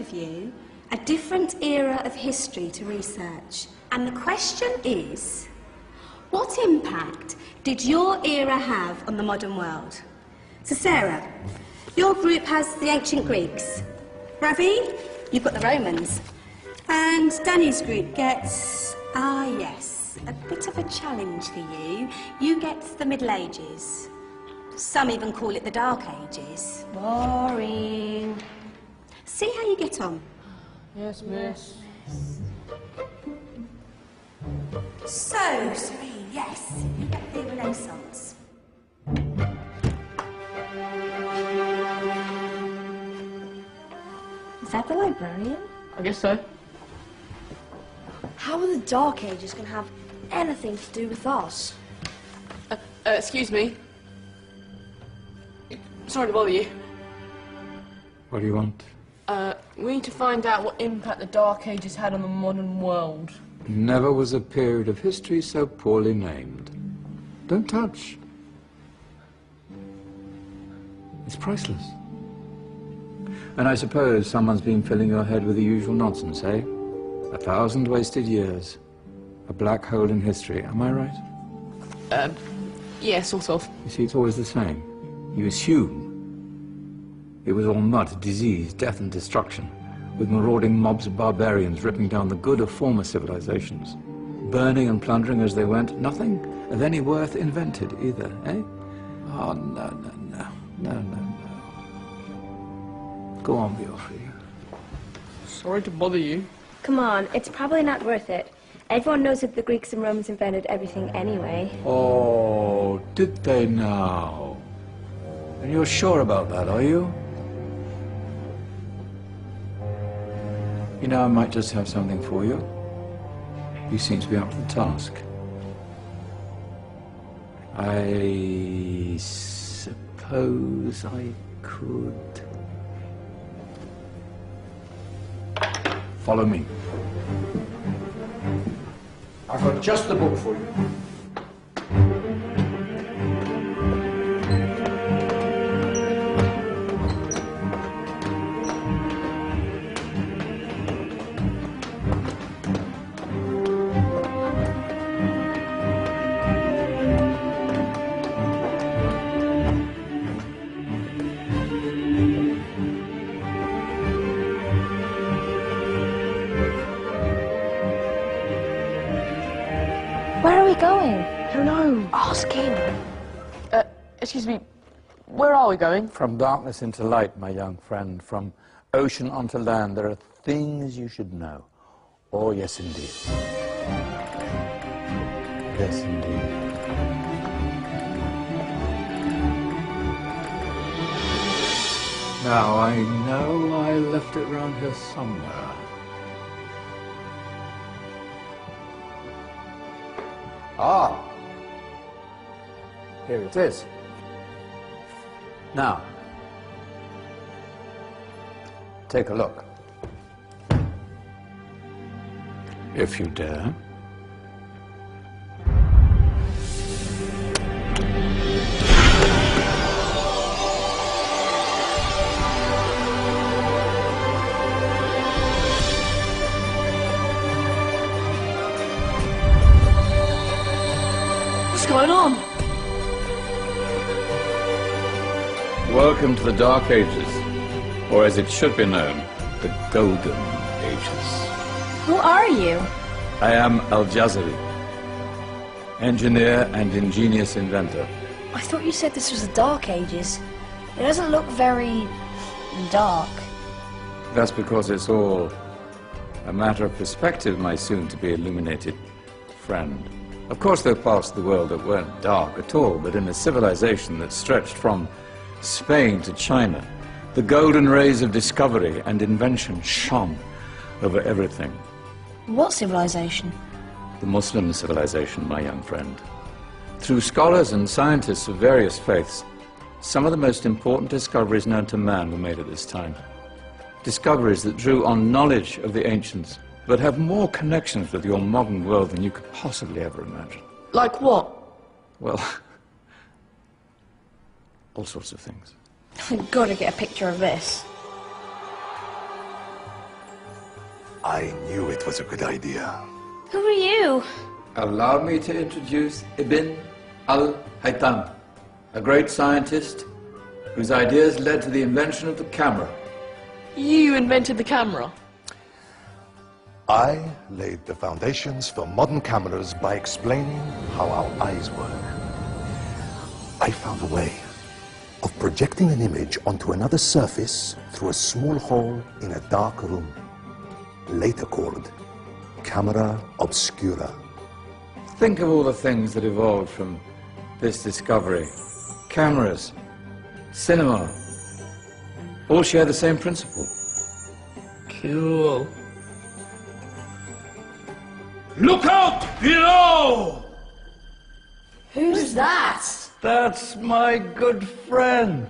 of you a different era of history to research. And the question is, what impact did your era have on the modern world? So Sarah, your group has the ancient Greeks. Ravi, you've got the Romans. And Danny's group gets, yes, a bit of a challenge for you. You get the Middle Ages. Some even call it the Dark Ages. Boring. See how you get on. Yes, miss. So, Serene, yes, you get the Renaissance. Is that the librarian? I guess so. How are the Dark Ages going to have anything to do with us? Excuse me. Sorry to bother you. What do you want? We need to find out what impact the Dark Ages had on the modern world. Never was a period of history so poorly named. Don't touch. It's priceless. And I suppose someone's been filling your head with the usual nonsense, eh? 1,000 wasted years. A black hole in history, am I right? Yeah, sort of. You see, it's always the same. You assume it was all mud, disease, death and destruction, with marauding mobs of barbarians ripping down the good of former civilizations, burning and plundering as they went. Nothing of any worth invented either, eh? Oh, no. Go on, Beofrey. Sorry to bother you. Come on, it's probably not worth it. Everyone knows that the Greeks and Romans invented everything anyway. Oh, did they now? And you're sure about that, are you? You know, I might just have something for you. You seem to be up to the task. I suppose I could... Follow me. I've got just the book for you. Where are we going? I don't know. Ask him. Excuse me, where are we going? From darkness into light, my young friend. From ocean onto land. There are things you should know. Oh, yes, indeed. Yes, indeed. Now, I know I left it round here somewhere. Ah, here it is. Now, take a look. If you dare. What's going on? Welcome to the Dark Ages, or as it should be known, the Golden Ages. Who are you? I am Al-Jazari, engineer and ingenious inventor. I thought you said this was the Dark Ages. It doesn't look very dark. That's because it's all a matter of perspective, my soon-to-be illuminated friend. Of course, there are parts of the world that weren't dark at all, but in a civilization that stretched from Spain to China, the golden rays of discovery and invention shone over everything. What civilization? The Muslim civilization, my young friend. Through scholars and scientists of various faiths, some of the most important discoveries known to man were made at this time. Discoveries that drew on knowledge of the ancients, but have more connections with your modern world than you could possibly ever imagine. Like what? Well, all sorts of things. I've got to get a picture of this. I knew it was a good idea. Who are you? Allow me to introduce Ibn al-Haytham, a great scientist whose ideas led to the invention of the camera. You invented the camera. I laid the foundations for modern cameras by explaining how our eyes work. I found a way of projecting an image onto another surface through a small hole in a dark room, later called camera obscura. Think of all the things that evolved from this discovery. Cameras, cinema, all share the same principle. Cool. Look out below! Who's that? That's my good friend,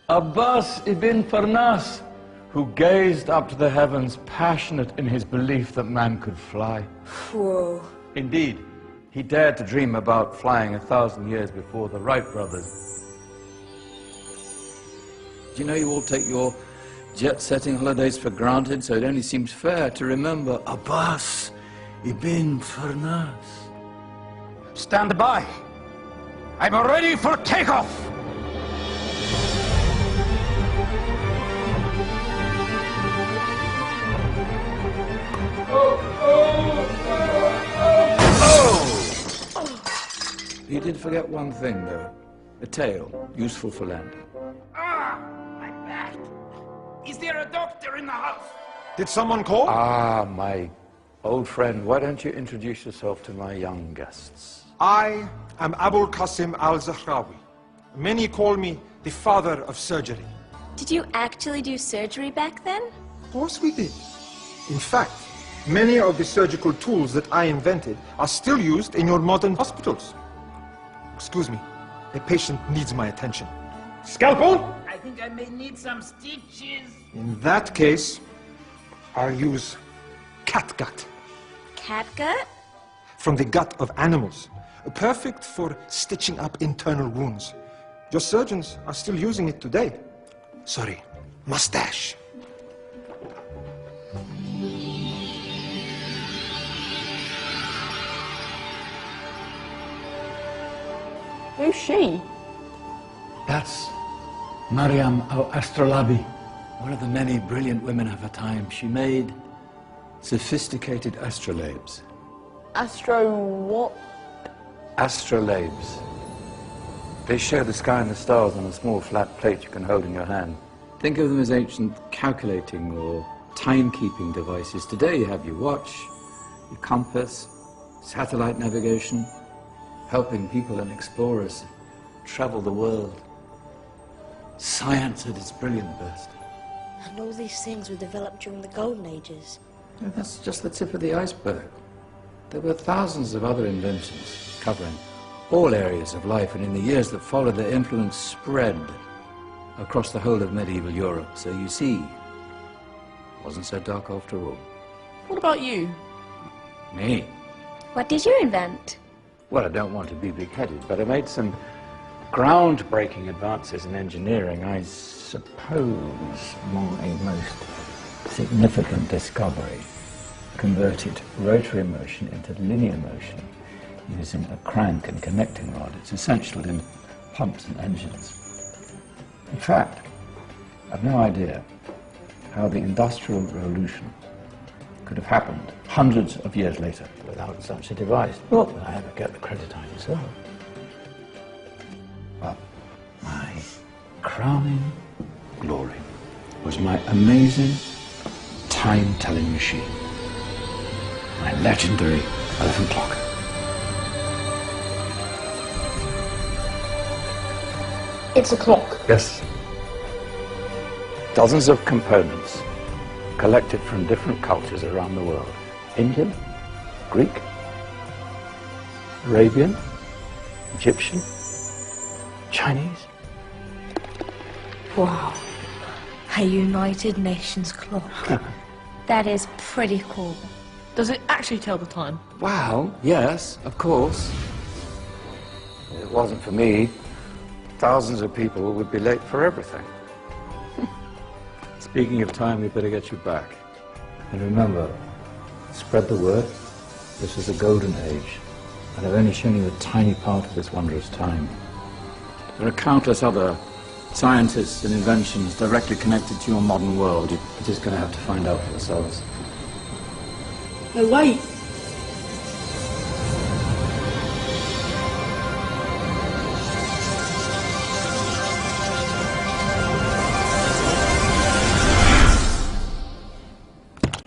Abbas ibn Farnas, who gazed up to the heavens, passionate in his belief that man could fly. Whoa. Indeed, he dared to dream about flying 1,000 years before the Wright brothers. Do you know you all take your jet-setting holidays for granted, so it only seems fair to remember Abbas ibn Farnas. Stand by. I'm ready for takeoff. You did forget one thing, though. A tail, useful for landing. Ah, my back. Is there a doctor in the house? Did someone call? Ah, my old friend, why don't you introduce yourself to my young guests? I am Abul Qasim al-Zahrawi. Many call me the father of surgery. Did you actually do surgery back then? Of course we did. In fact, many of the surgical tools that I invented are still used in your modern hospitals. Excuse me, a patient needs my attention. Scalpel? I think I may need some stitches. In that case, I'll use catgut Catgut? from the gut of animals. Perfect for stitching up internal wounds. Your surgeons are still using it today. Sorry, mustache. Who's she? That's Maryam al-Astrolabi, one of the many brilliant women of her time. She made sophisticated astrolabes. Astro what? Astrolabes. They show the sky and the stars on a small flat plate you can hold in your hand. Think of them as ancient calculating or timekeeping devices. Today you have your watch, your compass, satellite navigation, helping people and explorers travel the world. Science at its brilliant best. And all these things were developed during the Golden Ages. And that's just the tip of the iceberg. There were thousands of other inventions covering all areas of life, and in the years that followed, their influence spread across the whole of medieval Europe. So you see, it wasn't so dark after all. What about you? Me? What did you invent? Well, I don't want to be big-headed, but I made some groundbreaking advances in engineering. I suppose my most significant discovery converted rotary motion into linear motion using a crank and connecting rod. It's essential in pumps and engines. In fact, I've no idea how the Industrial Revolution could have happened hundreds of years later without such a device. Not that I ever get the credit I deserve. But my crowning glory was my amazing time-telling machine, my legendary elephant clock. It's a clock. Yes. Dozens of components collected from different cultures around the world. Indian, Greek, Arabian, Egyptian, Chinese. Wow. A United Nations clock. That is pretty cool. Does it actually tell the time? Wow, yes, of course. If it wasn't for me, thousands of people would be late for everything. Speaking of time, we better get you back. And remember, Spread the word. This is the golden age, and I've only shown you a tiny part of this wondrous time. There are countless other scientists and inventions directly connected to your modern world. You're just going to have to find out for yourselves. No, wait.